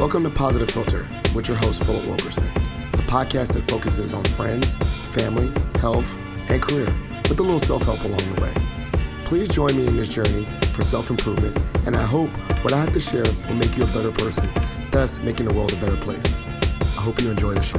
Welcome to Positive Philter with your host, Philip Wilkerson, a podcast that focuses on friends, family, health, and career with a little self-help along the way. Please join me in this journey for self-improvement, and I hope what I have to share will make you a better person, thus making the world a better place. I hope you enjoy the show.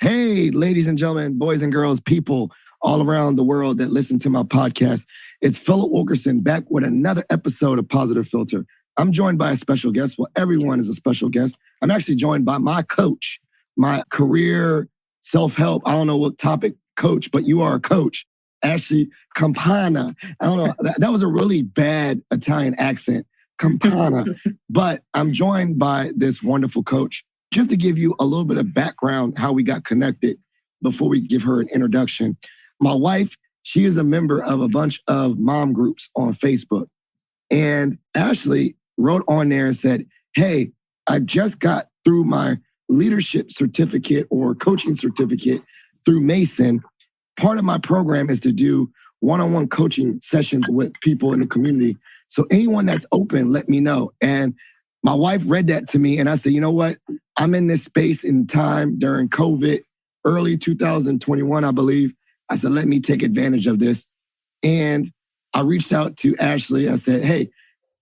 Hey, ladies and gentlemen, boys and girls, people all around the world that listen to my podcast. It's Philip Wilkerson back with another episode of Positive Philter. I'm joined by a special guest. Well, everyone is a special guest. I'm actually joined by my coach, my career self-help, I don't know what topic coach, but you are a coach, Ashley Campana. I don't know, that was a really bad Italian accent, Campana. But I'm joined by this wonderful coach. Just to give you a little bit of background, how we got connected before we give her an introduction. My wife, she is a member of a bunch of mom groups on Facebook. And Ashley wrote on there and said, hey, I just got through my leadership certificate or coaching certificate through Mason. Part of my program is to do one-on-one coaching sessions with people in the community. So anyone that's open, let me know. And my wife read that to me and I said, you know what? I'm in this space in time during COVID, early 2021, I believe. I said, let me take advantage of this. And I reached out to Ashley. I said, hey,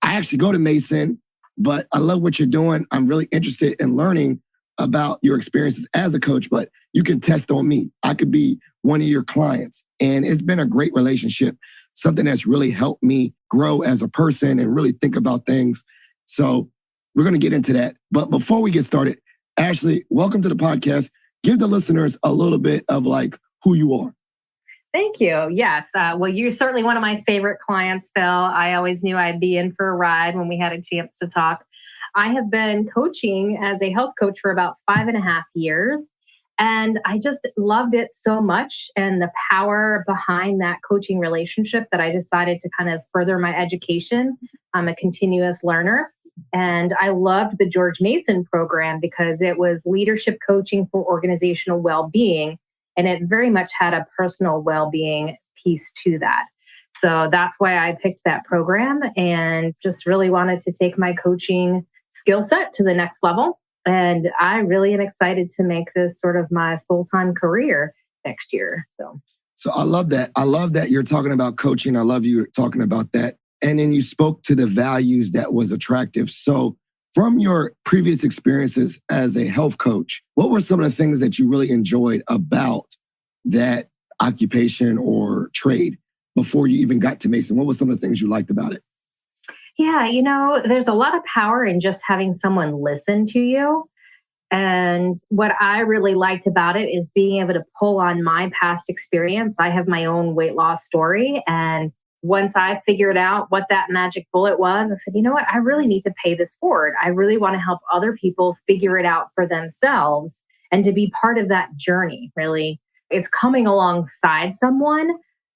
I actually go to Mason, but I love what you're doing. I'm really interested in learning about your experiences as a coach, but you can test on me. I could be one of your clients. And it's been a great relationship, something that's really helped me grow as a person and really think about things. So we're going to get into that. But before we get started, Ashley, welcome to the podcast. Give the listeners a little bit of like who you are. Thank you. Yes. Well, you're certainly one of my favorite clients, Phil. I always knew I'd be in for a ride when we had a chance to talk. I have been coaching as a health coach for about 5.5 years. And I just loved it so much and the power behind that coaching relationship that I decided to kind of further my education. I'm a continuous learner. And I loved the George Mason program because it was leadership coaching for organizational well-being. And it very much had a personal well-being piece to that. So that's why I picked that program and just really wanted to take my coaching skill set to the next level. And I really am excited to make this sort of my full-time career next year. So I love that. I love that you're talking about coaching. I love you talking about that. And then you spoke to the values that was attractive. So from your previous experiences as a health coach, what were some of the things that you really enjoyed about that occupation or trade before you even got to Mason? What were some of the things you liked about it? Yeah, there's a lot of power in just having someone listen to you. And what I really liked about it is being able to pull on my past experience. I have my own weight loss story. And once I figured out what that magic bullet was, I said, you know what? I really need to pay this forward. I really want to help other people figure it out for themselves and to be part of that journey, really. It's coming alongside someone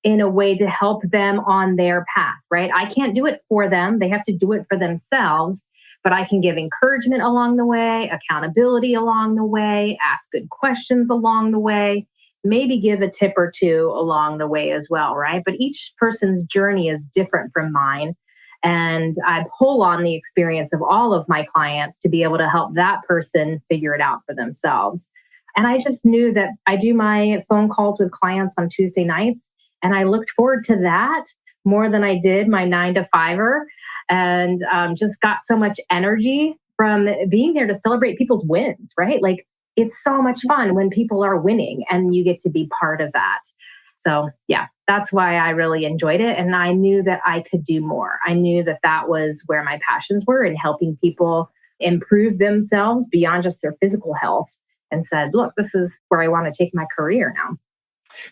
in a way to help them on their path, right? I can't do it for them. They have to do it for themselves, but I can give encouragement along the way, accountability along the way, ask good questions along the way, maybe give a tip or two along the way as well, right? But each person's journey is different from mine. And I pull on the experience of all of my clients to be able to help that person figure it out for themselves. And I just knew that I do my phone calls with clients on Tuesday nights. And I looked forward to that more than I did my 9-to-5er, and just got so much energy from being there to celebrate people's wins, right? Like, it's so much fun when people are winning and you get to be part of that. So yeah, that's why I really enjoyed it. And I knew that I could do more. I knew that that was where my passions were in helping people improve themselves beyond just their physical health, and said, look, this is where I want to take my career now.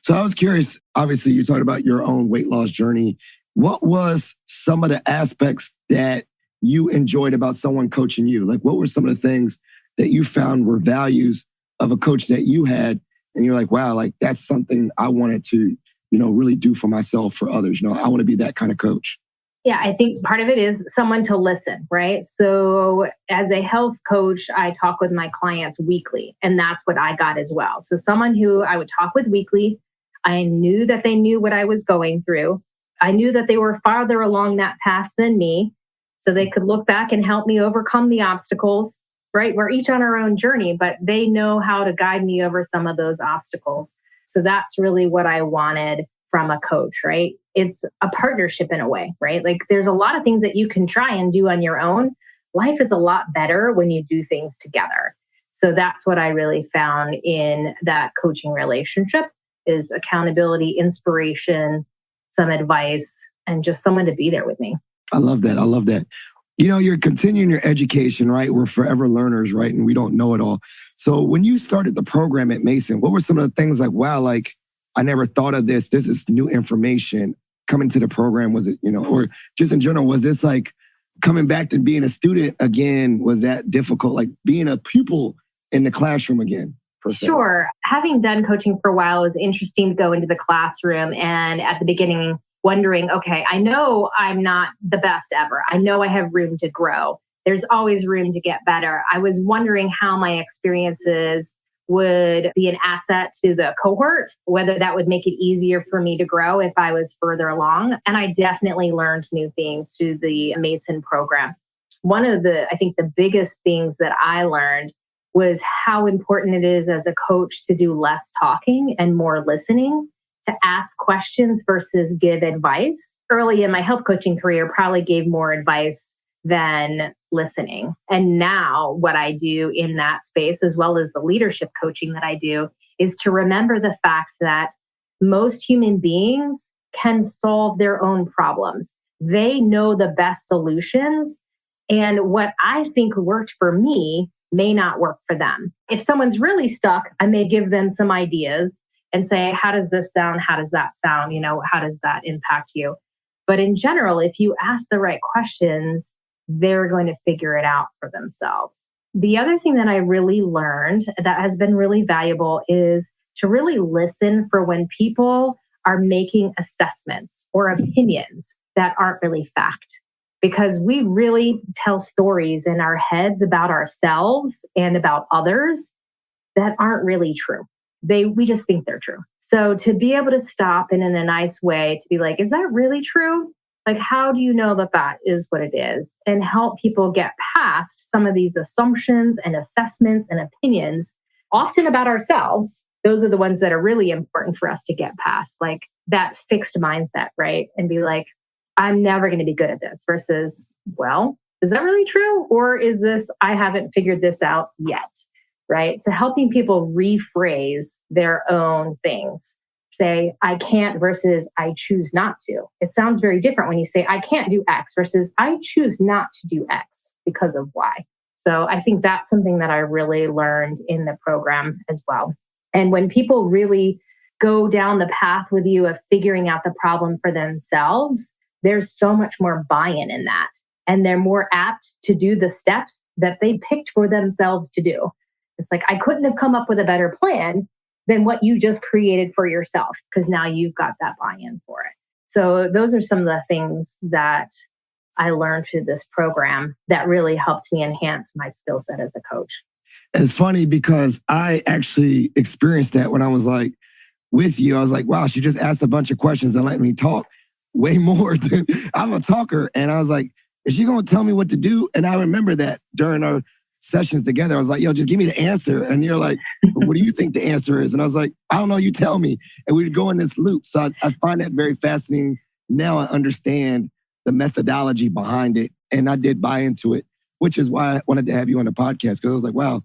So I was curious, obviously you talked about your own weight loss journey. What was some of the aspects that you enjoyed about someone coaching you? Like, what were some of the things that you found were values of a coach that you had? And you're like, wow, like that's something I wanted to, really do for myself, for others. I want to be that kind of coach. Yeah, I think part of it is someone to listen, right? So, as a health coach, I talk with my clients weekly, and that's what I got as well. So, someone who I would talk with weekly, I knew that they knew what I was going through. I knew that they were farther along that path than me, so they could look back and help me overcome the obstacles, right? We're each on our own journey, but they know how to guide me over some of those obstacles. So, that's really what I wanted from a coach, right? It's a partnership in a way, right? Like there's a lot of things that you can try and do on your own. Life is a lot better when you do things together. So that's what I really found in that coaching relationship is accountability, inspiration, some advice, and just someone to be there with me. I love that. I love that. You're continuing your education, right? We're forever learners, right? And we don't know it all. So when you started the program at Mason, what were some of the things like, wow, like I never thought of this. This is new information coming to the program. Was it, or just in general, was this like coming back to being a student again? Was that difficult? Like being a pupil in the classroom again? Sure. Having done coaching for a while, it was interesting to go into the classroom and at the beginning wondering, okay, I know I'm not the best ever. I know I have room to grow. There's always room to get better. I was wondering how my experiences would be an asset to the cohort, whether that would make it easier for me to grow if I was further along. And I definitely learned new things through the Mason program. One of I think the biggest things that I learned was how important it is as a coach to do less talking and more listening, to ask questions versus give advice. Early in my health coaching career, probably gave more advice than listening. And now what I do in that space, as well as the leadership coaching that I do, is to remember the fact that most human beings can solve their own problems. They know the best solutions. And what I think worked for me may not work for them. If someone's really stuck, I may give them some ideas and say, how does this sound? How does that sound? How does that impact you? But in general, if you ask the right questions, they're going to figure it out for themselves. The other thing that I really learned that has been really valuable is to really listen for when people are making assessments or opinions that aren't really fact. Because we really tell stories in our heads about ourselves and about others that aren't really true. We just think they're true. So to be able to stop and in a nice way to be like, is that really true? Like, how do you know that that is what it is? And help people get past some of these assumptions and assessments and opinions, often about ourselves. Those are the ones that are really important for us to get past, like that fixed mindset, right? And be like, I'm never going to be good at this versus, well, is that really true? Or is this, I haven't figured this out yet, right? So helping people rephrase their own things. Say, I can't versus I choose not to. It sounds very different when you say, I can't do X versus I choose not to do X because of Y. So I think that's something that I really learned in the program as well. And when people really go down the path with you of figuring out the problem for themselves, there's so much more buy-in in that. And they're more apt to do the steps that they picked for themselves to do. It's like, I couldn't have come up with a better plan than what you just created for yourself, because now you've got that buy-in for it. So those are some of the things that I learned through this program that really helped me enhance my skill set as a coach. It's funny because I actually experienced that when I was like with you. I was like, wow, she just asked a bunch of questions and let me talk way more than I'm a talker. And I was like, is she going to tell me what to do? And I remember that during our sessions together, I was like, yo, just give me the answer. And you're like, what do you think the answer is? And I was like, I don't know, you tell me. And we'd go in this loop. So I find that very fascinating. Now I understand the methodology behind it. And I did buy into it, which is why I wanted to have you on the podcast. Because I was like, wow,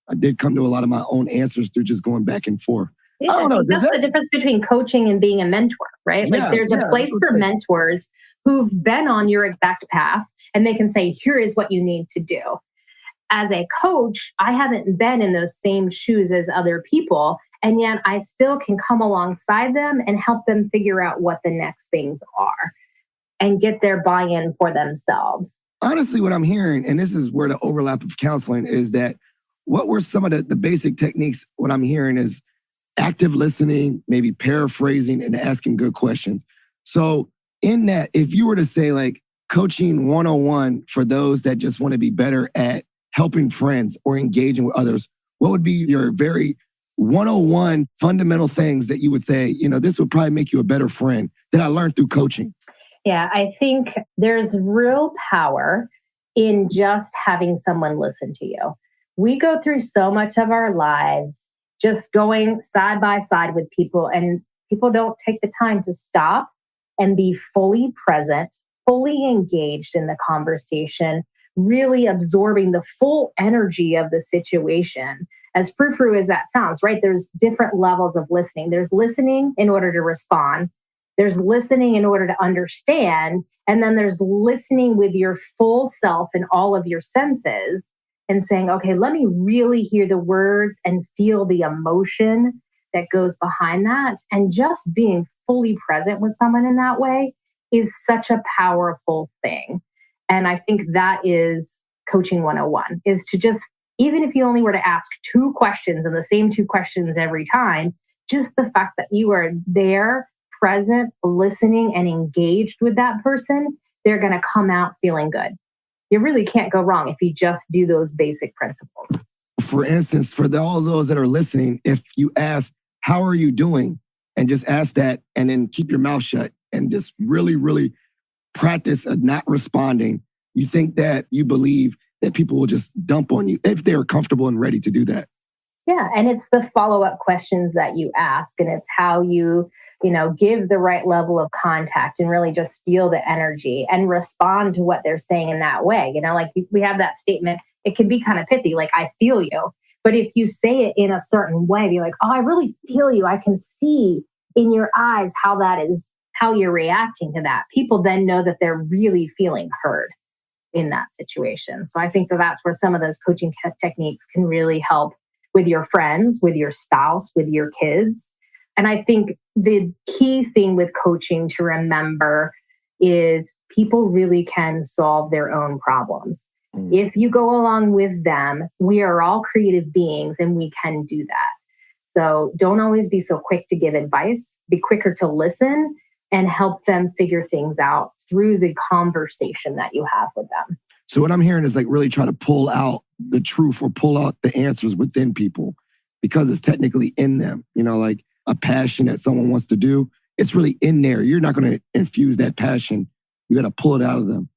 I did come to a lot of my own answers through just going back and forth. Yeah, I don't know. That's the difference between coaching and being a mentor, right? Like there's a place for mentors who've been on your exact path and they can say, here is what you need to do. As a coach, I haven't been in those same shoes as other people. And yet I still can come alongside them and help them figure out what the next things are and get their buy-in for themselves. Honestly, what I'm hearing, and this is where the overlap of counseling is, that what were some of the basic techniques? What I'm hearing is active listening, maybe paraphrasing and asking good questions. So in that, if you were to say like, coaching 101 for those that just want to be better at helping friends or engaging with others, what would be your very 101 fundamental things that you would say, this would probably make you a better friend that I learned through coaching? Yeah, I think there's real power in just having someone listen to you. We go through so much of our lives just going side by side with people, and people don't take the time to stop and be fully present, fully engaged in the conversation, really absorbing the full energy of the situation. As frou-frou as that sounds, right? There's different levels of listening. There's listening in order to respond. There's listening in order to understand. And then there's listening with your full self and all of your senses and saying, okay, let me really hear the words and feel the emotion that goes behind that. And just being fully present with someone in that way is such a powerful thing. And I think that is coaching 101, is to just, even if you only were to ask 2 questions and the same 2 questions every time, just the fact that you are there, present, listening, and engaged with that person, they're going to come out feeling good. You really can't go wrong if you just do those basic principles. For instance, for all those that are listening, if you ask, how are you doing? And just ask that and then keep your mouth shut and just really, really practice not responding. You think that you believe that people will just dump on you if they're comfortable and ready to do that. Yeah. And it's the follow-up questions that you ask, and it's how you give the right level of contact and really just feel the energy and respond to what they're saying in that way. Like we have that statement, it can be kind of pithy, like, I feel you. But if you say it in a certain way, you're like, oh, I really feel you. I can see in your eyes how you're reacting to that. People then know that they're really feeling heard in that situation. So I think that's where some of those coaching techniques can really help with your friends, with your spouse, with your kids. And I think the key thing with coaching to remember is people really can solve their own problems. If you go along with them, we are all creative beings and we can do that. So don't always be so quick to give advice. Be quicker to listen and help them figure things out through the conversation that you have with them. So what I'm hearing is like really try to pull out the truth or pull out the answers within people because it's technically in them, like a passion that someone wants to do. It's really in there. You're not going to infuse that passion. You got to pull it out of them.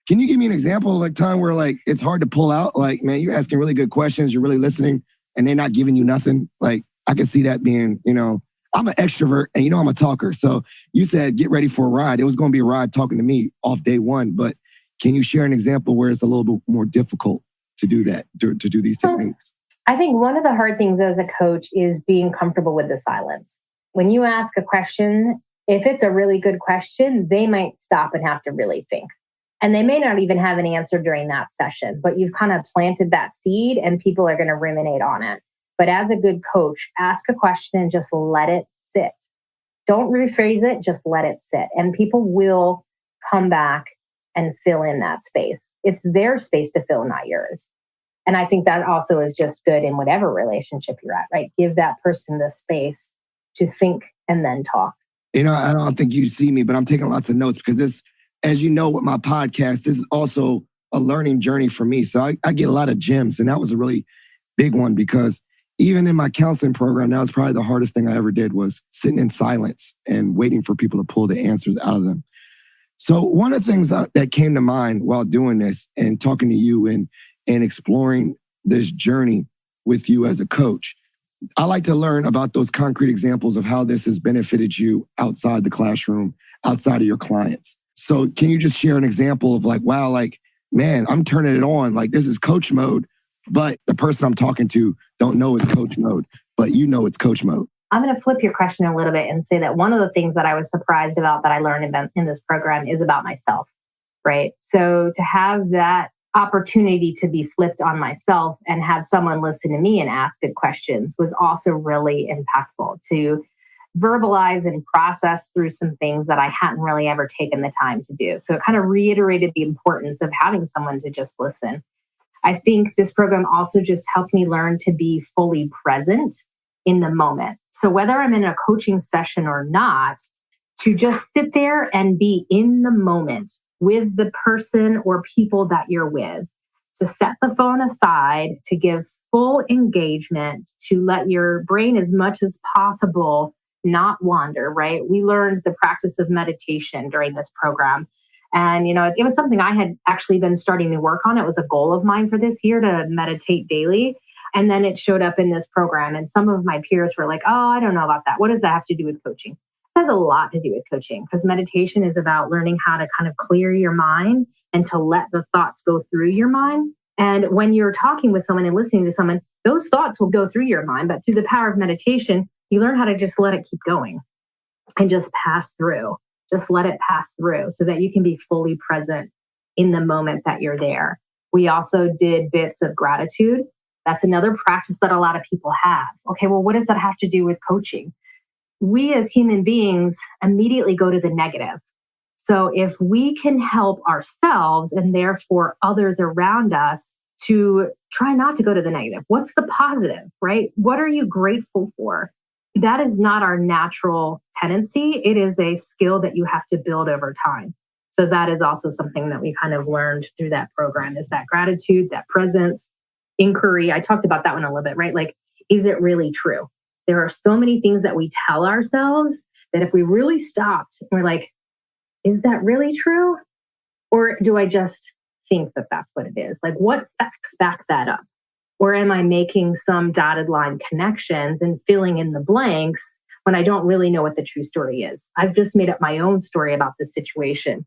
Can you give me an example of like time where like it's hard to pull out? Like, man, you're asking really good questions. You're really listening and they're not giving you nothing. Like I can see that being, I'm an extrovert and I'm a talker. So you said, get ready for a ride. It was going to be a ride talking to me off day one. But can you share an example where it's a little bit more difficult to do that, to do these techniques? I think one of the hard things as a coach is being comfortable with the silence. When you ask a question, if it's a really good question, they might stop and have to really think. And they may not even have an answer during that session, but you've kind of planted that seed and people are going to ruminate on it. But as a good coach, ask a question and just let it sit. Don't rephrase it, just let it sit. And people will come back and fill in that space. It's their space to fill, not yours. And I think that also is just good in whatever relationship you're at, right? Give that person the space to think and then talk. I don't think you see me, but I'm taking lots of notes because this, as you know, with my podcast, this is also a learning journey for me. So I get a lot of gems. And that was a really big one because even in my counseling program, that was probably the hardest thing I ever did was sitting in silence and waiting for people to pull the answers out of them. So one of the things that came to mind while doing this and talking to you and exploring this journey with you as a coach, I like to learn about those concrete examples of how this has benefited you outside the classroom, outside of your clients. So can you just share an example of like, wow, like, man, I'm turning it on. Like this is coach mode, but the person I'm talking to don't know it's coach mode, but it's coach mode. I'm going to flip your question a little bit and say that one of the things that I was surprised about that I learned in this program is about myself, right? So to have that opportunity to be flipped on myself and have someone listen to me and ask good questions was also really impactful to verbalize and process through some things that I hadn't really ever taken the time to do. So it kind of reiterated the importance of having someone to just listen. I think this program also just helped me learn to be fully present in the moment. So whether I'm in a coaching session or not, to just sit there and be in the moment with the person or people that you're with, to set the phone aside, to give full engagement, to let your brain as much as possible not wander, right? We learned the practice of meditation during this program. And, it was something I had actually been starting to work on. It was a goal of mine for this year to meditate daily. And then it showed up in this program. And some of my peers were like, oh, I don't know about that. What does that have to do with coaching? It has a lot to do with coaching, because meditation is about learning how to kind of clear your mind and to let the thoughts go through your mind. And when you're talking with someone and listening to someone, those thoughts will go through your mind. But through the power of meditation, you learn how to just let it keep going and just pass through. Just let it pass through so that you can be fully present in the moment that you're there. We also did bits of gratitude. That's another practice that a lot of people have. Okay, well, what does that have to do with coaching? We as human beings immediately go to the negative. So if we can help ourselves and therefore others around us to try not to go to the negative, what's the positive, right? What are you grateful for? That is not our natural tendency. It is a skill that you have to build over time. So that is also something that we kind of learned through that program, is that gratitude, that presence, inquiry. I talked about that one a little bit, right? Like, is it really true? There are so many things that we tell ourselves that if we really stopped, we're like, is that really true? Or do I just think that that's what it is? Like, what facts back that up? Or am I making some dotted line connections and filling in the blanks when I don't really know what the true story is? I've just made up my own story about this situation.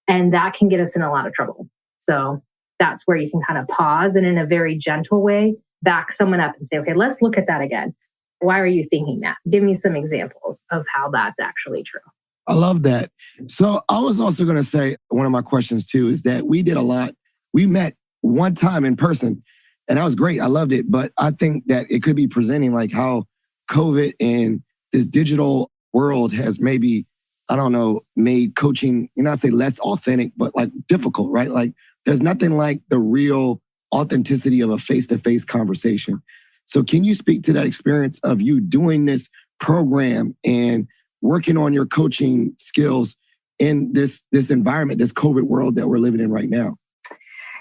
And that can get us in a lot of trouble. So that's where you can kind of pause and in a very gentle way, back someone up and say, okay, let's look at that again. Why are you thinking that? Give me some examples of how that's actually true. I love that. So I was also going to say, one of my questions too, is that we did a lot. We met one time in person and that was great. I loved it. But I think that it could be presenting like how COVID and this digital world has maybe, I don't know, made coaching, not say less authentic, but like difficult, right? Like there's nothing like the real authenticity of a face-to-face conversation. So can you speak to that experience of you doing this program and working on your coaching skills in this environment, this COVID world that we're living in right now?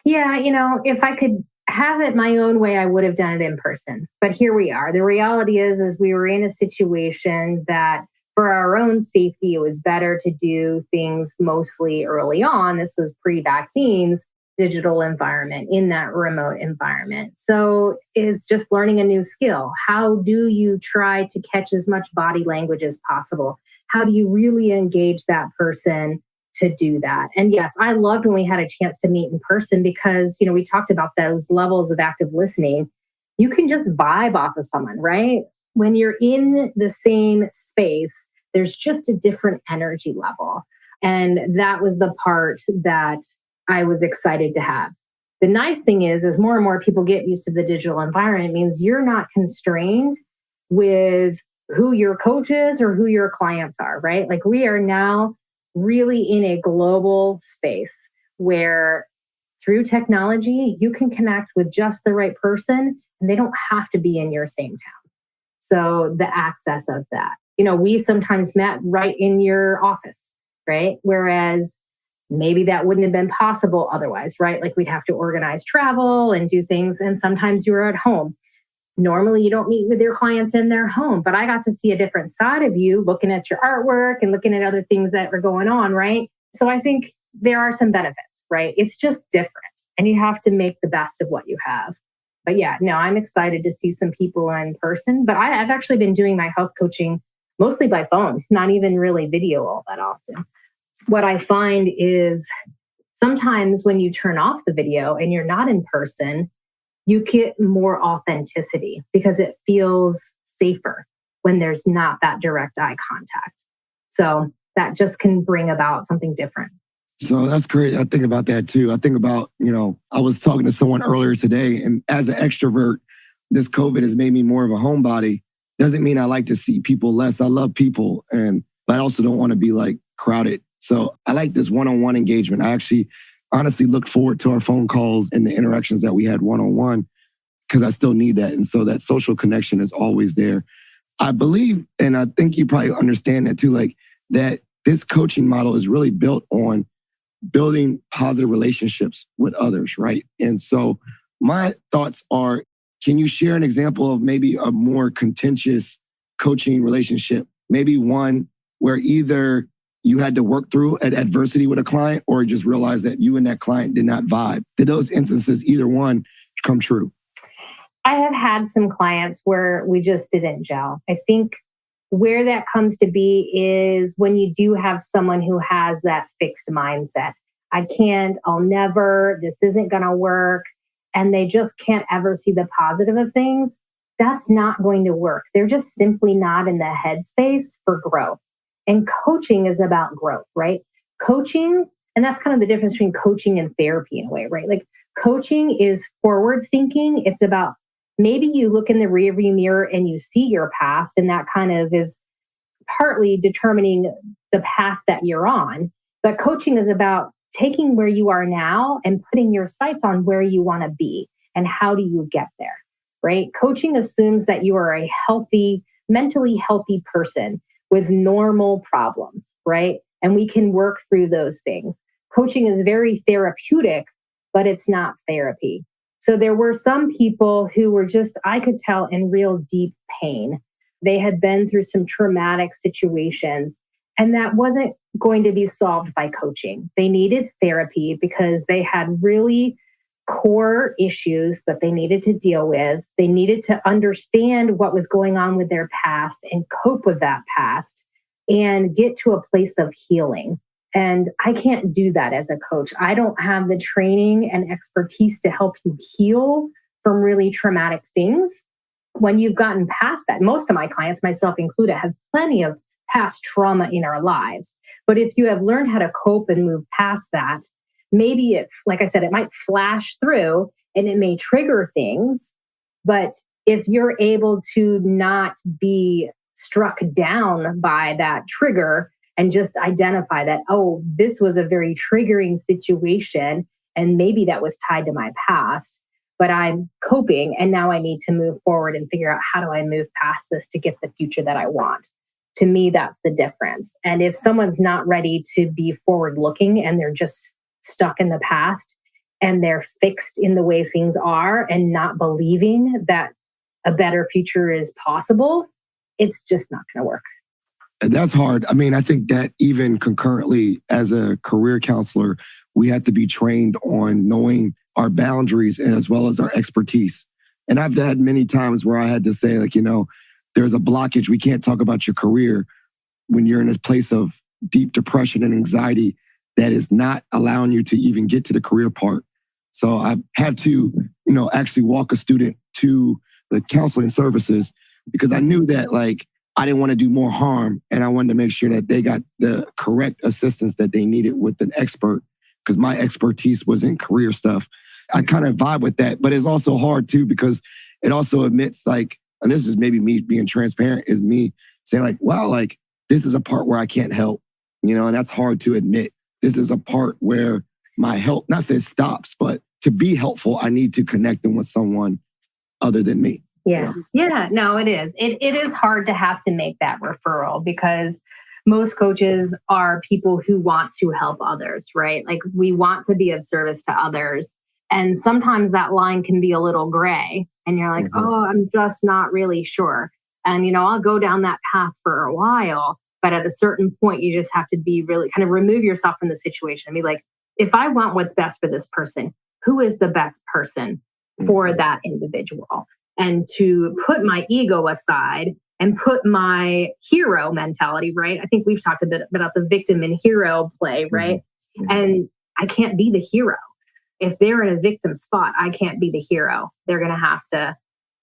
Yeah, if I could have it my own way, I would have done it in person. But here we are. The reality is we were in a situation that for our own safety, it was better to do things mostly early on. This was pre-vaccines, digital environment, in that remote environment. So it's just learning a new skill. How do you try to catch as much body language as possible? How do you really engage that person to do that? And yes, I loved when we had a chance to meet in person because, we talked about those levels of active listening. You can just vibe off of someone, right? When you're in the same space, there's just a different energy level. And that was the part that I was excited to have. The nice thing is, as more and more people get used to the digital environment, it means you're not constrained with who your coach is or who your clients are, right? Like we are now really in a global space where through technology, you can connect with just the right person and they don't have to be in your same town. So the access of that, we sometimes met right in your office, right? Whereas maybe that wouldn't have been possible otherwise, right? Like we'd have to organize travel and do things. And sometimes you were at home. Normally you don't meet with your clients in their home, but I got to see a different side of you looking at your artwork and looking at other things that are going on, right? So I think there are some benefits, right? It's just different and you have to make the best of what you have. But yeah, no, I'm excited to see some people in person, but I've actually been doing my health coaching mostly by phone, not even really video all that often. What I find is sometimes when you turn off the video and you're not in person, you get more authenticity because it feels safer when there's not that direct eye contact. So that just can bring about something different. So that's great. I think about that too. I think about, I was talking to someone earlier today, and as an extrovert, this COVID has made me more of a homebody. Doesn't mean I like to see people less. I love people, but I also don't want to be like crowded. So I like this one-on-one engagement. I actually honestly look forward to our phone calls and the interactions that we had one-on-one because I still need that. And so that social connection is always there. I believe, and I think you probably understand that too, like that this coaching model is really built on building positive relationships with others, right? And so my thoughts are, can you share an example of maybe a more contentious coaching relationship? Maybe one where either you had to work through an adversity with a client or just realize that you and that client did not vibe. Did those instances, either one, come true? I have had some clients where we just didn't gel. I think where that comes to be is when you do have someone who has that fixed mindset. I can't, I'll never, this isn't going to work. And they just can't ever see the positive of things. That's not going to work. They're just simply not in the headspace for growth. And coaching is about growth, right? Coaching, and that's kind of the difference between coaching and therapy in a way, right? Like coaching is forward thinking. It's about maybe you look in the rearview mirror and you see your past, and that kind of is partly determining the path that you're on. But coaching is about taking where you are now and putting your sights on where you want to be and how do you get there, right? Coaching assumes that you are a healthy, mentally healthy person with normal problems, right? And we can work through those things. Coaching is very therapeutic, but it's not therapy. So there were some people who were just, I could tell, in real deep pain. They had been through some traumatic situations, and that wasn't going to be solved by coaching. They needed therapy because they had really core issues that they needed to deal with. They needed to understand what was going on with their past and cope with that past and get to a place of healing. And I can't do that as a coach. I don't have the training and expertise to help you heal from really traumatic things. When you've gotten past that, most of my clients, myself included, have plenty of past trauma in our lives. But if you have learned how to cope and move past that, maybe it, like I said, it might flash through and it may trigger things. But if you're able to not be struck down by that trigger and just identify that, oh, this was a very triggering situation, and maybe that was tied to my past, but I'm coping and now I need to move forward and figure out how do I move past this to get the future that I want. To me, that's the difference. And if someone's not ready to be forward looking and they're just stuck in the past and they're fixed in the way things are and not believing that a better future is possible, it's just not going to work. And that's hard. I mean, I think that even concurrently as a career counselor, we have to be trained on knowing our boundaries and as well as our expertise. And I've had many times where I had to say, like, there's a blockage. We can't talk about your career when you're in this place of deep depression and anxiety that is not allowing you to even get to the career part. So I had to, actually walk a student to the counseling services because I knew that, like, I didn't want to do more harm. And I wanted to make sure that they got the correct assistance that they needed with an expert, because my expertise was in career stuff. I kind of vibe with that, but it's also hard too, because it also admits, like, and this is maybe me being transparent, is me saying, like, wow, like, this is a part where I can't help, and that's hard to admit. This is a part where my help, not say stops, but to be helpful, I need to connect them with someone other than me. Yeah. No, it is. It is hard to have to make that referral because most coaches are people who want to help others, right? Like, we want to be of service to others. And sometimes that line can be a little gray and you're like, oh, I'm just not really sure. And, I'll go down that path for a while, but at a certain point, you just have to be really kind of remove yourself from the situation and be like, if I want what's best for this person, who is the best person for that individual? And to put my ego aside and put my hero mentality, right? I think we've talked a bit about the victim and hero play, right? And I can't be the hero. If they're in a victim spot, I can't be the hero. They're going to have to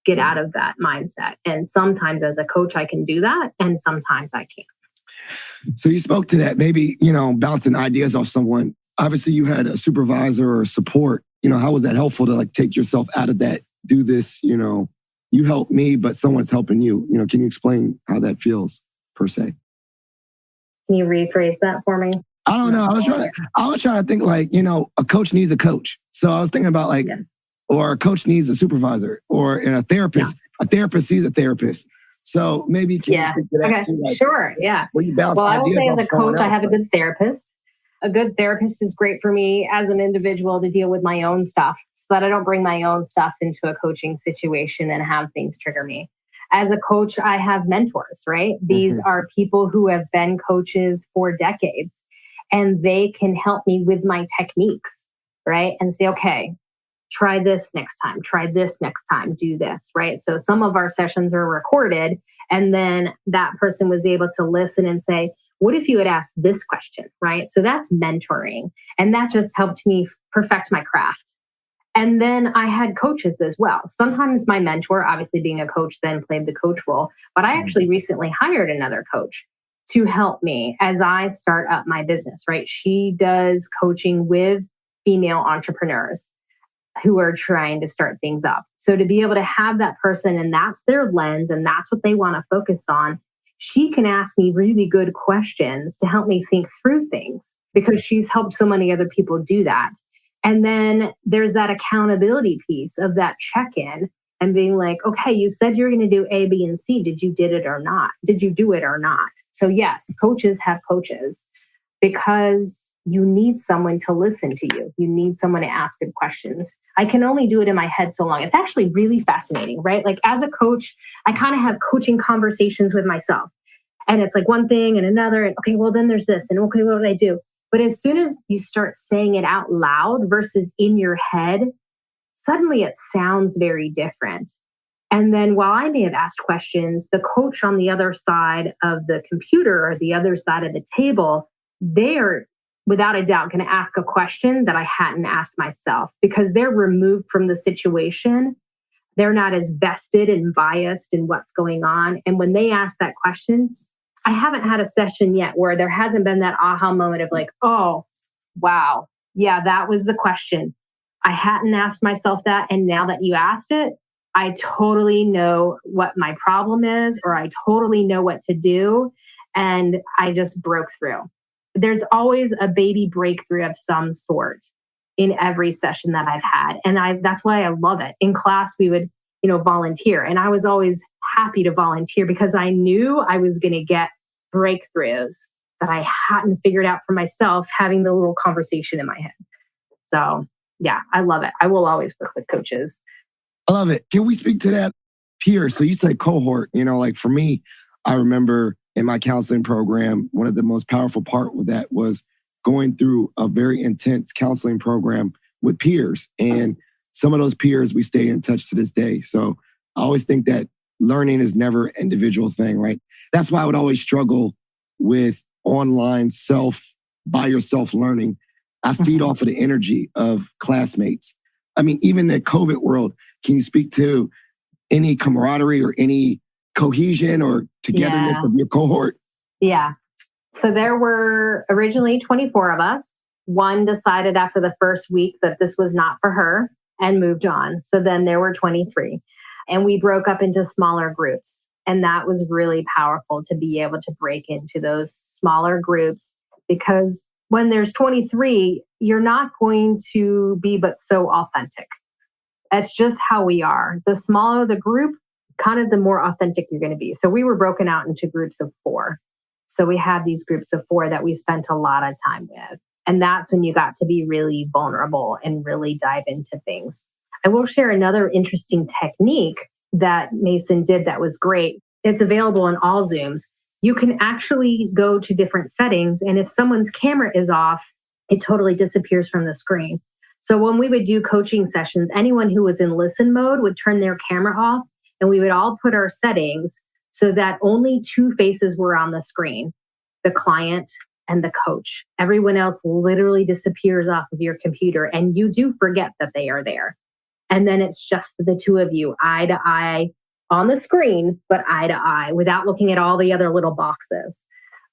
get out of that mindset. And sometimes as a coach, I can do that. And sometimes I can't. So you spoke to that, maybe, bouncing ideas off someone. Obviously, you had a supervisor or support. How was that helpful to, like, take yourself out of that, do this, you help me, but someone's helping you. Can you explain how that feels per se? Can you rephrase that for me? I don't know. I was trying to think, like, a coach needs a coach. So I was thinking about, like, or a coach needs a supervisor, or a therapist. A therapist sees a therapist. So maybe can you speak to that too? Like, sure. Yeah. Where you bounce well, I will say as a coach, I have a good therapist. A good therapist is great for me as an individual to deal with my own stuff so that I don't bring my own stuff into a coaching situation and have things trigger me. As a coach, I have mentors, right? These are people who have been coaches for decades, and they can help me with my techniques, right? And say, okay, try this next time, do this, right? So some of our sessions are recorded, and then that person was able to listen and say, what if you had asked this question, right? So that's mentoring. And that just helped me perfect my craft. And then I had coaches as well. Sometimes my mentor, obviously being a coach, then played the coach role. But I actually recently hired another coach to help me as I start up my business, right? She does coaching with female entrepreneurs who are trying to start things up. So to be able to have that person and that's their lens and that's what they want to focus on, she can ask me really good questions to help me think through things because she's helped so many other people do that. And then there's that accountability piece of that check-in and being like, okay, you said you're going to do A, B, and C. Did you did it or not? Did you do it or not? So yes, coaches have coaches because you need someone to listen to you. You need someone to ask good questions. I can only do it in my head so long. It's actually really fascinating, right? Like as a coach, I kind of have coaching conversations with myself. And it's like one thing and another. And okay, well, then there's this. And okay, what did I do? But as soon as you start saying it out loud versus in your head, suddenly it sounds very different. And then while I may have asked questions, the coach on the other side of the computer or the other side of the table, they're without a doubt going to ask a question that I hadn't asked myself because they're removed from the situation. They're not as vested and biased in what's going on. And when they ask that question, I haven't had a session yet where there hasn't been that aha moment of like, oh, wow. Yeah, that was the question. I hadn't asked myself that. And now that you asked it, I totally know what my problem is, or I totally know what to do. And I just broke through. There's always a baby breakthrough of some sort in every session that I've had. And that's why I love it. In class, we would, volunteer. And I was always happy to volunteer because I knew I was going to get breakthroughs that I hadn't figured out for myself, having the little conversation in my head. So yeah, I love it. I will always work with coaches. I love it. Can we speak to that peer? So you said cohort, like for me, I remember in my counseling program, one of the most powerful part with that was going through a very intense counseling program with peers. And some of those peers, we stay in touch to this day. So I always think that learning is never an individual thing, right? That's why I would always struggle with online by yourself learning. I feed off of the energy of classmates. I mean, even in the COVID world, can you speak to any camaraderie or any cohesion or togetherness of your cohort? Yeah. So there were originally 24 of us. One decided after the first week that this was not for her and moved on. So then there were 23. And we broke up into smaller groups. And that was really powerful to be able to break into those smaller groups because when there's 23, you're not going to be but so authentic. That's just how we are. The smaller the group, kind of the more authentic you're going to be. So we were broken out into groups of 4. So we had these groups of 4 that we spent a lot of time with. And that's when you got to be really vulnerable and really dive into things. I will share another interesting technique that Mason did that was great. It's available in all Zooms. You can actually go to different settings. And if someone's camera is off, it totally disappears from the screen. So when we would do coaching sessions, anyone who was in listen mode would turn their camera off. And we would all put our settings so that only 2 faces were on the screen, the client and the coach. Everyone else literally disappears off of your computer and you do forget that they are there. And then it's just the 2 of you, eye to eye on the screen, but eye to eye without looking at all the other little boxes.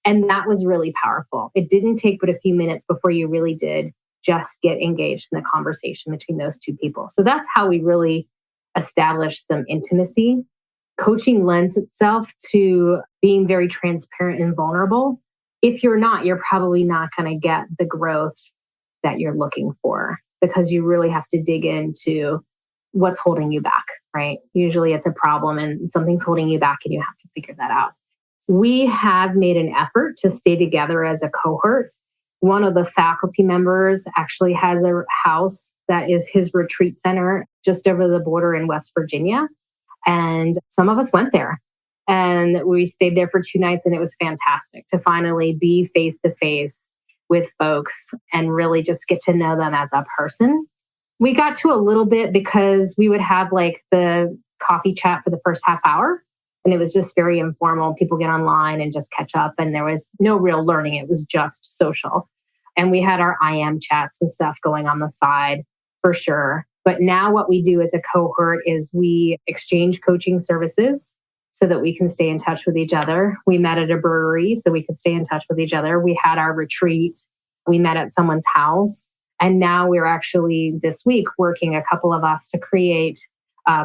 And that was really powerful. It didn't take but a few minutes before you really did just get engaged in the conversation between those 2 people. So that's how we really established some intimacy. Coaching lends itself to being very transparent and vulnerable. If you're not, you're probably not going to get the growth that you're looking for because you really have to dig into what's holding you back, right? Usually it's a problem and something's holding you back and you have to figure that out. We have made an effort to stay together as a cohort. One of the faculty members actually has a house that is his retreat center just over the border in West Virginia. And some of us went there and we stayed there for 2 nights, and it was fantastic to finally be face to face with folks and really just get to know them as a person. We got to a little bit because we would have like the coffee chat for the first half hour, and it was just very informal. People get online and just catch up, and there was no real learning. It was just social. And we had our IM chats and stuff going on the side for sure. But now what we do as a cohort is we exchange coaching services so that we can stay in touch with each other. We met at a brewery so we could stay in touch with each other. We had our retreat. We met at someone's house. And now we're actually this week working, a couple of us, to create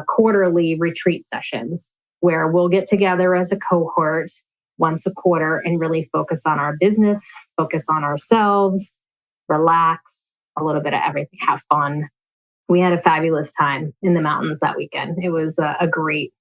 quarterly retreat sessions where we'll get together as a cohort once a quarter and really focus on our business, focus on ourselves, relax, a little bit of everything, have fun. We had a fabulous time in the mountains that weekend. It was a great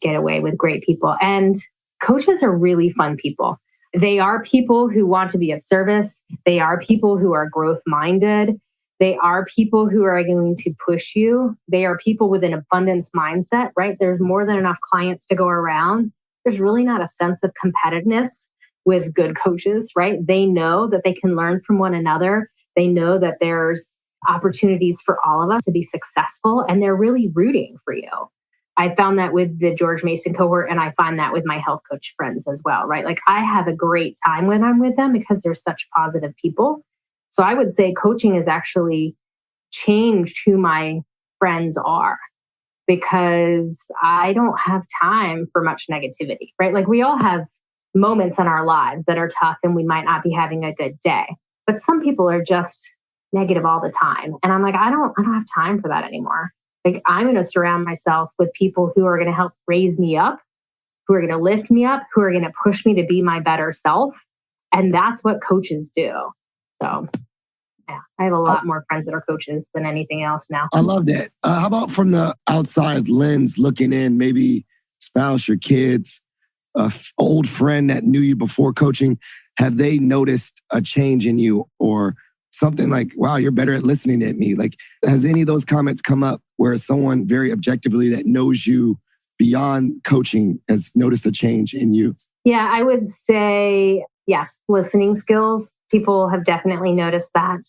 getaway with great people. And coaches are really fun people. They are people who want to be of service. They are people who are growth minded. They are people who are going to push you. They are people with an abundance mindset, right? There's more than enough clients to go around. There's really not a sense of competitiveness with good coaches, right? They know that they can learn from one another. They know that there's opportunities for all of us to be successful, and they're really rooting for you. I found that with the George Mason cohort, and I find that with my health coach friends as well, right? Like I have a great time when I'm with them because they're such positive people. So I would say coaching has actually changed who my friends are, because I don't have time for much negativity, right? Like we all have moments in our lives that are tough and we might not be having a good day, but some people are just negative all the time. And I'm like, I don't have time for that anymore. Like I'm going to surround myself with people who are going to help raise me up, who are going to lift me up, who are going to push me to be my better self. And that's what coaches do. So yeah, I have a lot more friends that are coaches than anything else now. I love that. How about from the outside lens looking in, maybe spouse, your kids, old friend that knew you before coaching, have they noticed a change in you or something like, wow, you're better at listening to me? Like, has any of those comments come up where someone very objectively that knows you beyond coaching has noticed a change in you? Yeah, I would say yes, listening skills. People have definitely noticed that.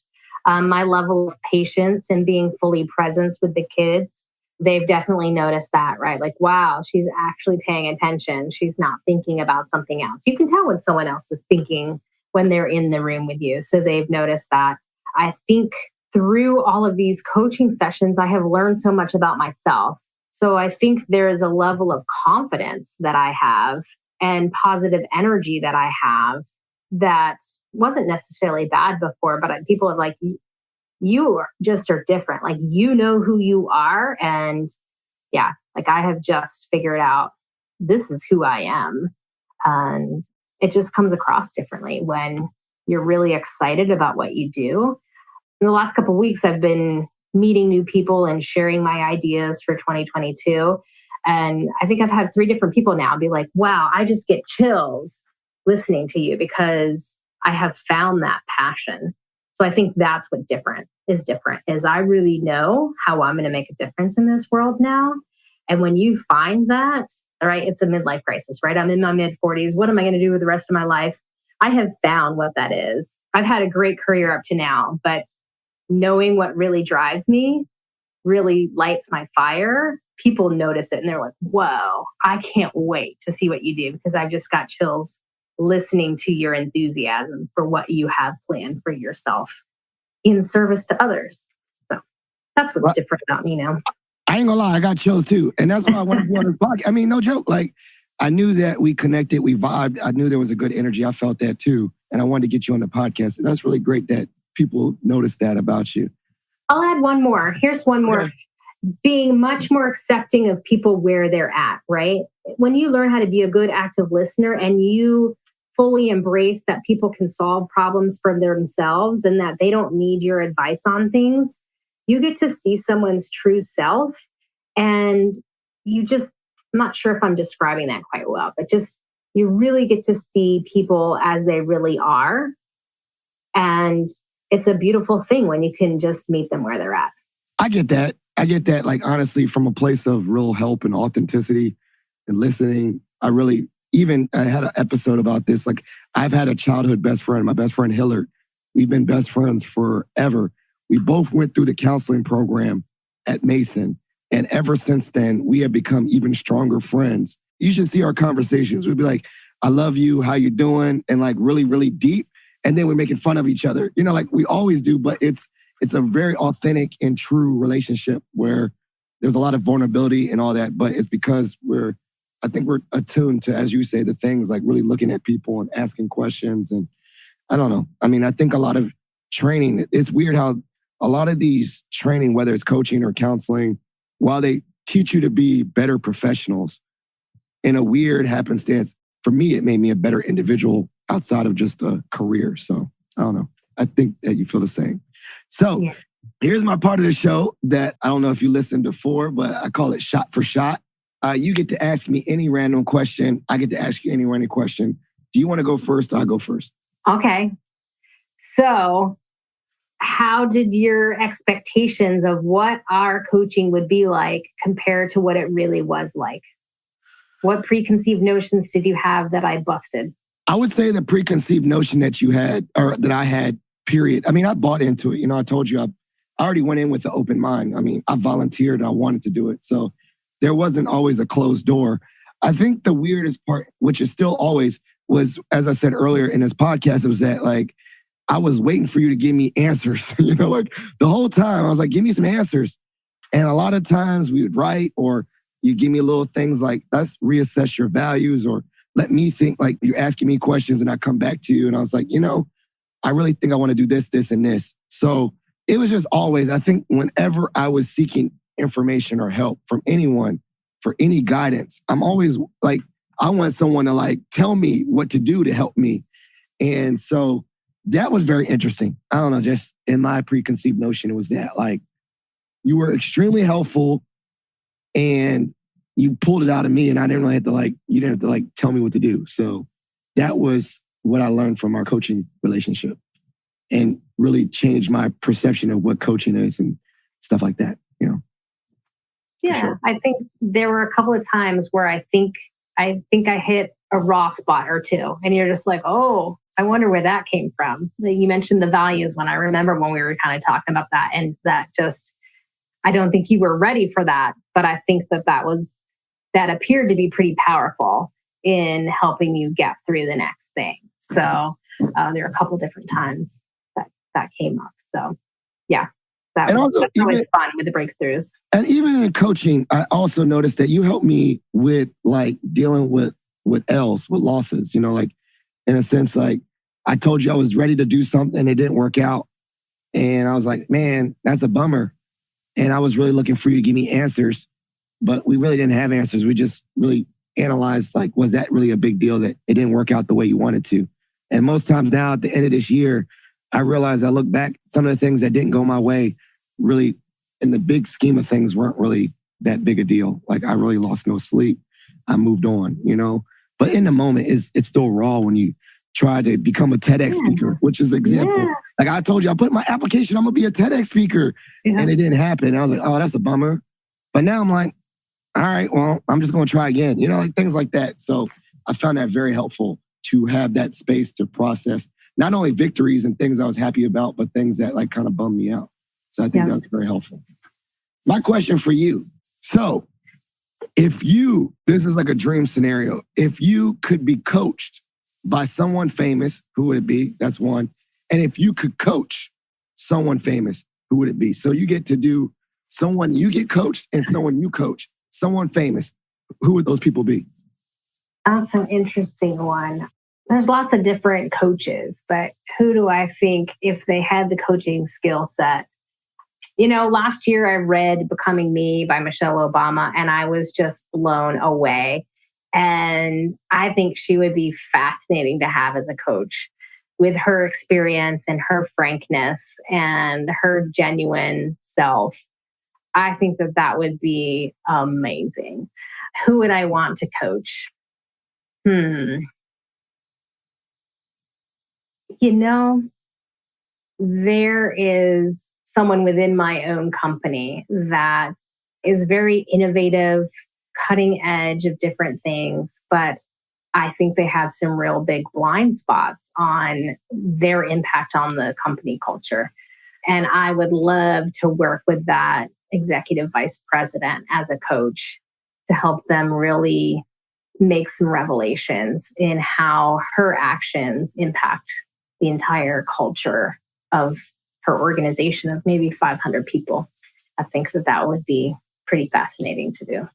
My level of patience and being fully present with the kids, they've definitely noticed that, right? Like, wow, she's actually paying attention. She's not thinking about something else. You can tell when someone else is thinking when they're in the room with you. So they've noticed that. I think through all of these coaching sessions, I have learned so much about myself. So I think there is a level of confidence that I have and positive energy that I have that wasn't necessarily bad before, but people are like, you are different. Like, you know who you are. And yeah, like I have just figured out this is who I am. And it just comes across differently when you're really excited about what you do. In the last couple of weeks, I've been meeting new people and sharing my ideas for 2022. And I think I've had 3 different people now be like, wow, I just get chills listening to you because I have found that passion. So I think that's what different is I really know how I'm going to make a difference in this world now. And when you find that, all right, it's a midlife crisis, right? I'm in my mid-40s. What am I going to do with the rest of my life? I have found what that is. I've had a great career up to now, but knowing what really drives me really lights my fire. People notice it and they're like, whoa, I can't wait to see what you do, because I've just got chills listening to your enthusiasm for what you have planned for yourself in service to others. So that's what's different about me now. I ain't gonna lie, I got chills too. And that's why I wanted to be on this podcast. I mean, no joke. Like, I knew that we connected, we vibed. I knew there was a good energy. I felt that too. And I wanted to get you on the podcast. And that's really great that people noticed that about you. I'll add one more. Here's one more. Okay. Being much more accepting of people where they're at, right? When you learn how to be a good active listener and you fully embrace that people can solve problems for themselves and that they don't need your advice on things, you get to see someone's true self. And you just, I'm not sure if I'm describing that quite well, but just you really get to see people as they really are. And it's a beautiful thing when you can just meet them where they're at. I get that. I get that, like, honestly, from a place of real help and authenticity and listening. I had an episode about this. Like, I've had a childhood best friend, my best friend Hillard. We've been best friends forever. We both went through the counseling program at Mason. And ever since then, we have become even stronger friends. You should see our conversations. We'd be like, I love you, how you doing? And like really, really deep. And then we're making fun of each other, like we always do, but it's a very authentic and true relationship where there's a lot of vulnerability and all that, but it's because I think we're attuned to, as you say, the things like really looking at people and asking questions. And I don't know. I mean, I think a lot of training, it's weird how a lot of these training, whether it's coaching or counseling, while they teach you to be better professionals, in a weird happenstance, for me, it made me a better individual outside of just a career. So I don't know. I think that you feel the same. So Here's my part of the show that I don't know if you listened before, but I call it shot for shot. You get to ask me any random question. I get to ask you any random question. Do you want to go first or I'll go first? Okay. So how did your expectations of what our coaching would be like compare to what it really was like? What preconceived notions did you have that I busted? I would say the preconceived notion that you had, or that I had, period. I mean, I bought into it. I told you I already went in with an open mind. I mean, I volunteered. I wanted to do it. So there wasn't always a closed door. I think the weirdest part, which is still always, was, as I said earlier in this podcast, it was that like, I was waiting for you to give me answers. Like the whole time I was like, give me some answers. And a lot of times we would write, or you give me little things like, let's reassess your values, or let me think, like you're asking me questions and I come back to you. And I was like, I really think I want to do this, this, and this. So it was just always, I think whenever I was seeking information or help from anyone for any guidance, I'm always like, I want someone to like tell me what to do to help me. And so that was very interesting. I don't know, just in my preconceived notion, it was that like, you were extremely helpful and you pulled it out of me, and I didn't really have to you didn't have to like tell me what to do. So that was what I learned from our coaching relationship, and really changed my perception of what coaching is and stuff like that, Yeah, sure. I think there were a couple of times where I think I hit a raw spot or two, and you're just like, oh, I wonder where that came from. You mentioned the values when I remember when we were kind of talking about that, and that just, I don't think you were ready for that, but I think that appeared to be pretty powerful in helping you get through the next thing. So there are a couple different times that came up. So yeah, that's always fun with the breakthroughs. And even in coaching, I also noticed that you helped me with like dealing with L's, with losses, like in a sense, like I told you I was ready to do something, it didn't work out. And I was like, man, that's a bummer. And I was really looking for you to give me answers, but we really didn't have answers. We just really analyzed, like, was that really a big deal that it didn't work out the way you wanted to? And most times now at the end of this year, I realized, I look back, some of the things that didn't go my way really, in the big scheme of things, weren't really that big a deal. Like I really lost no sleep. I moved on, But in the moment, it's still raw when you try to become a TEDx speaker, which is an example. Yeah. Like I told you, I put in my application, I'm going to be a TEDx speaker. Yeah. And it didn't happen. I was like, oh, that's a bummer. But now I'm like, all right, well, I'm just going to try again. Like things like that. So I found that very helpful to have that space to process not only victories and things I was happy about, but things that like kind of bummed me out. So I think that's very helpful. My question for you. So this is like a dream scenario. If you could be coached by someone famous, who would it be? That's one. And if you could coach someone famous, who would it be? So you get to do someone you get coached and someone you coach, someone famous. Who would those people be? That's an interesting one. There's lots of different coaches, but who do I think, if they had the coaching skill set? Last year I read Becoming Me by Michelle Obama, and I was just blown away. And I think she would be fascinating to have as a coach, with her experience and her frankness and her genuine self. I think that would be amazing. Who would I want to coach? there is someone within my own company that is very innovative, cutting edge of different things, but I think they have some real big blind spots on their impact on the company culture. And I would love to work with that executive vice president as a coach to help them really make some revelations in how her actions impact the entire culture of her organization of maybe 500 people. I think that would be pretty fascinating to do.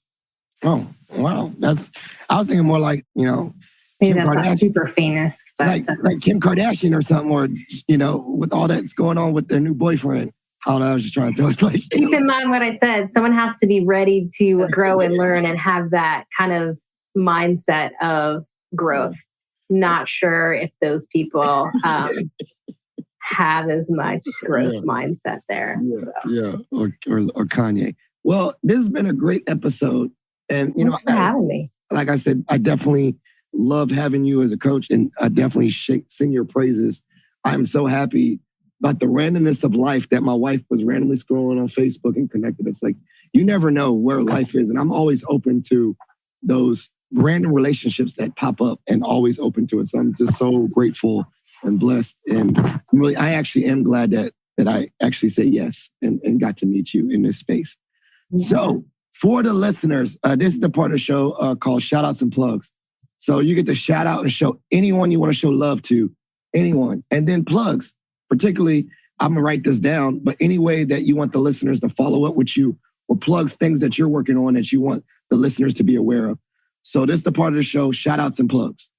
Oh, wow. I was thinking more like, maybe Kim that's Kardashian. Not super famous. But like Kim Kardashian or something, or, with all that's going on with their new boyfriend. I don't know, I was just trying to throw it like... Keep in mind what I said. Someone has to be ready to grow and learn and have that kind of mindset of growth. Not sure if those people have as much growth mindset there. Or Kanye. Well, this has been a great episode. And, Thanks for having me. Like I said, I definitely love having you as a coach, and I definitely sing your praises. I'm so happy about the randomness of life that my wife was randomly scrolling on Facebook and connected. It's like, you never know where life is. And I'm always open to those random relationships that pop up, and always open to it. So I'm just so grateful and blessed. And really, I actually am glad that I actually say yes and got to meet you in this space. Yeah. So for the listeners, this is the part of the show called Shout Outs and Plugs. So you get to shout out and show anyone you want to show love to, anyone. And then plugs, particularly, I'm going to write this down, but any way that you want the listeners to follow up with you, or plugs things that you're working on that you want the listeners to be aware of. So this is the part of the show, shout outs and plugs.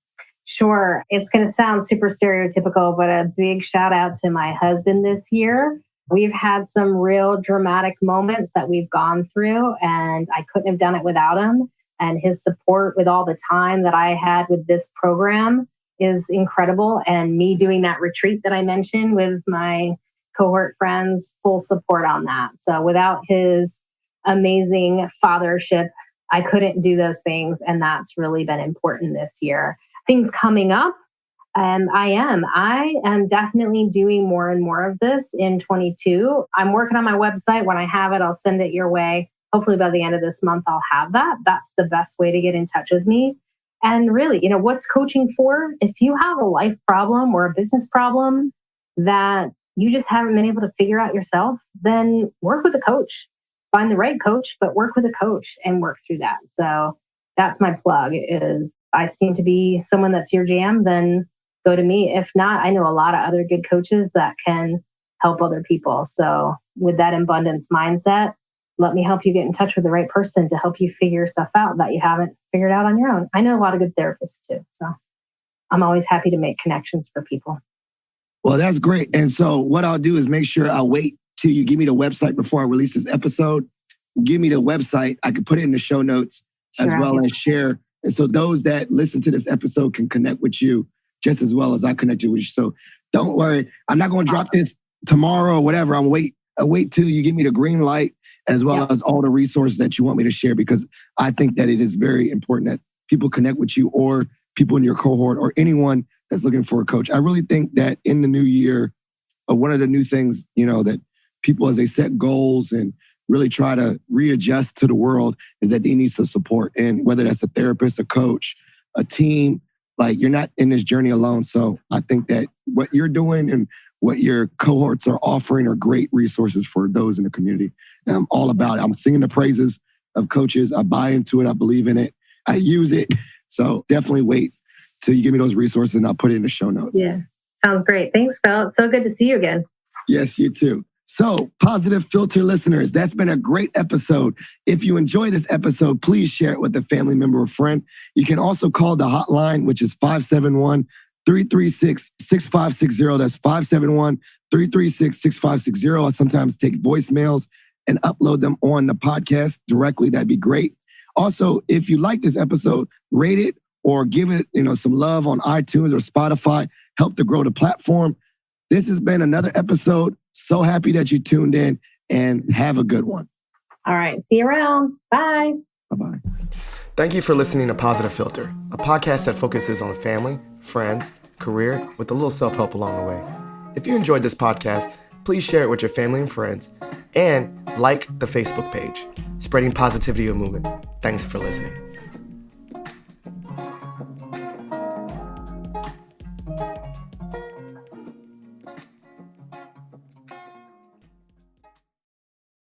Sure. It's going to sound super stereotypical, but a big shout out to my husband this year. We've had some real dramatic moments that we've gone through, and I couldn't have done it without him. And his support with all the time that I had with this program is incredible. And me doing that retreat that I mentioned with my cohort friends, full support on that. So without his amazing fathership, I couldn't do those things. And that's really been important this year. Things coming up, and I am definitely doing more and more of this in 22. I'm working on my website. When I have it, I'll send it your way. Hopefully by the end of this month, I'll have that. That's the best way to get in touch with me. And really, what's coaching for? If you have a life problem or a business problem that you just haven't been able to figure out yourself, then work with a coach. Find the right coach, but work with a coach and work through that. So that's my plug. Is I seem to be someone that's your jam, then go to me. If not, I know a lot of other good coaches that can help other people. So with that abundance mindset, let me help you get in touch with the right person to help you figure stuff out that you haven't figured out on your own. I know a lot of good therapists too. So I'm always happy to make connections for people. Well, that's great. And so what I'll do is make sure I'll wait till you give me the website before I release this episode. Give me the website. I can put it in the show notes as well as share. And so those that listen to this episode can connect with you just as well as I connected with you. So don't worry. I'm not going to drop this tomorrow or whatever. I'll wait till you give me the green light, as well as all the resources that you want me to share, because I think that it is very important that people connect with you, or people in your cohort, or anyone that's looking for a coach. I really think that in the new year, one of the new things, that people, as they set goals and really try to readjust to the world, is that they need some support. And whether that's a therapist, a coach, a team, like, you're not in this journey alone. So I think that what you're doing and what your cohorts are offering are great resources for those in the community. And I'm all about it. I'm singing the praises of coaches. I buy into it. I believe in it. I use it. So definitely wait till you give me those resources, and I'll put it in the show notes. Yeah. Sounds great. Thanks, Phil. It's so good to see you again. Yes, you too. So, Positive Philter listeners, that's been a great episode. If you enjoy this episode, please share it with a family member or friend. You can also call the hotline, which is 571-336-6560. That's 571-336-6560. I sometimes take voicemails and upload them on the podcast directly. That'd be great. Also, if you like this episode, rate it or give it, some love on iTunes or Spotify. Help to grow the platform. This has been another episode. So happy that you tuned in, and have a good one. All right. See you around. Bye. Bye-bye. Thank you for listening to Positive Philter, a podcast that focuses on family, friends, career, with a little self-help along the way. If you enjoyed this podcast, please share it with your family and friends and like the Facebook page, Spreading Positivity of Movement. Thanks for listening.